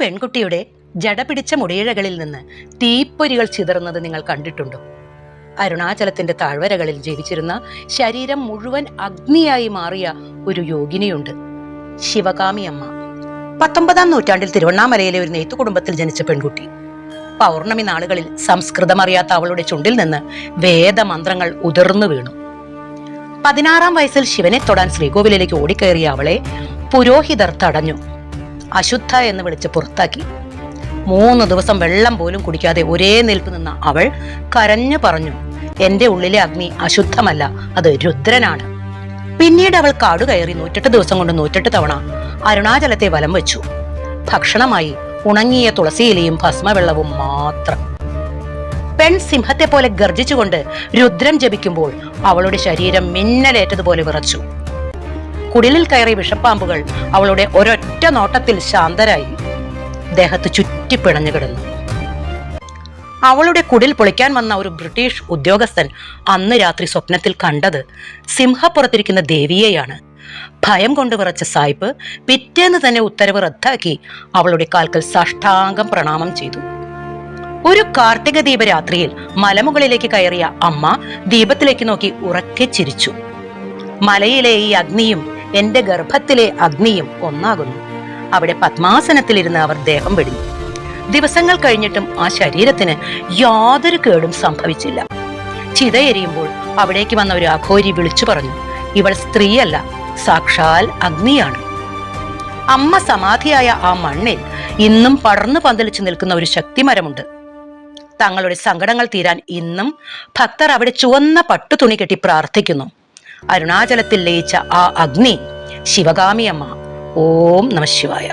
പെൺകുട്ടിയുടെ ജട പിടിച്ച മുടിയിഴകളിൽ നിന്ന് തീപ്പൊരികൾ ചിതറുന്നത് നിങ്ങൾ കണ്ടിട്ടുണ്ടോ? അരുണാചലത്തിന്റെ താഴ്വരകളിൽ ജീവിച്ചിരുന്ന ശരീരം മുഴുവൻ അഗ്നിയായി മാറിയ ഒരു യോഗിനിയുണ്ട്, ശിവകാമി അമ്മ. 19-ാം നൂറ്റാണ്ടിൽ തിരുവണ്ണാമലയിലെ ഒരു നെയ്ത്തു കുടുംബത്തിൽ ജനിച്ച പെൺകുട്ടി. പൗർണമി നാളുകളിൽ സംസ്കൃതം അറിയാത്ത അവളുടെ ചുണ്ടിൽ നിന്ന് വേദമന്ത്രങ്ങൾ ഉതിർന്നു വീണു. 16-ാം വയസ്സിൽ ശിവനെ തൊടാൻ ശ്രീകോവിലേക്ക് ഓടിക്കയറിയ അവളെ പുരോഹിതർ തടഞ്ഞു. അശുദ്ധ എന്ന് വിളിച്ച് പുറത്താക്കി. 3 ദിവസം വെള്ളം പോലും കുടിക്കാതെ ഒരേ നിൽപ്പ് നിന്ന അവൾ കരഞ്ഞു പറഞ്ഞു, എന്റെ ഉള്ളിലെ അഗ്നി അശുദ്ധമല്ല, അത് രുദ്രനാണ്. പിന്നീട് അവൾ കാടുകയറി 108 ദിവസം കൊണ്ട് 108 തവണ അരുണാചലത്തെ വലം വെച്ചു. ഭക്ഷണമായി ഉണങ്ങിയ തുളസിയിലയും ഭസ്മവെള്ളവും മാത്രം. പെൺ സിംഹത്തെ പോലെ ഗർജിച്ചുകൊണ്ട് രുദ്രം ജപിക്കുമ്പോൾ അവളുടെ ശരീരം മിന്നലേറ്റതുപോലെ വിറച്ചു. കുടിലിൽ കയറിയ വിഷപ്പാമ്പുകൾ അവളുടെ ഒരൊറ്റ നോട്ടത്തിൽ ശാന്തരായി. ദേഹത്ത് ചുറ്റിപ്പിണഞ്ഞു കിടന്നു. അവളുടെ കുടിൽ പൊളിക്കാൻ വന്ന ഒരു ബ്രിട്ടീഷ് ഉദ്യോഗസ്ഥൻ അന്ന് രാത്രി സ്വപ്നത്തിൽ കണ്ടത് സിംഹപ്പുറത്തിരിക്കുന്ന ദേവിയെയാണ്. ഭയം കൊണ്ട് വിറച്ച സായിപ്പ് പിറ്റേന്ന് തന്നെ ഉത്തരവ് റദ്ദാക്കി അവളുടെ കാൽക്കൽ സാഷ്ടാംഗം പ്രണാമം ചെയ്തു. ഒരു കാർത്തിക ദീപ രാത്രിയിൽ മലമുകളിലേക്ക് കയറിയ അമ്മ ദീപത്തിലേക്ക് നോക്കി ഉറക്കെ ചിരിച്ചു. മലയിലെ ഈ അഗ്നിയും എന്റെ ഗർഭത്തിലെ അഗ്നിയും ഒന്നാകുന്നു. അവിടെ പത്മാസനത്തിലിരുന്ന് അവർ ദേഹം വെടിഞ്ഞു. ദിവസങ്ങൾ കഴിഞ്ഞിട്ടും ആ ശരീരത്തിന് യാതൊരു കേടും സംഭവിച്ചില്ല. ചിതയെരിയുമ്പോൾ അവിടേക്ക് വന്ന ഒരു അഘോരി വിളിച്ചു പറഞ്ഞു, ഇവൾ സ്ത്രീയല്ല, സാക്ഷാൽ അഗ്നിയാണ്. അമ്മ സമാധിയായ ആ മണ്ണിൽ ഇന്നും പടർന്നു പന്തലിച്ചു നിൽക്കുന്ന ഒരു ശക്തിമരമുണ്ട്. തങ്ങളുടെ സങ്കടങ്ങൾ തീരാൻ ഇന്നും ഭക്തർ അവിടെ ചുവന്ന പട്ടുതുണി കെട്ടി പ്രാർത്ഥിക്കുന്നു. അരുണാചലത്തിൽ ലയിച്ച ആ അഗ്നി ശിവകാമി അമ്മ. ഓം നമഃ ശിവായ.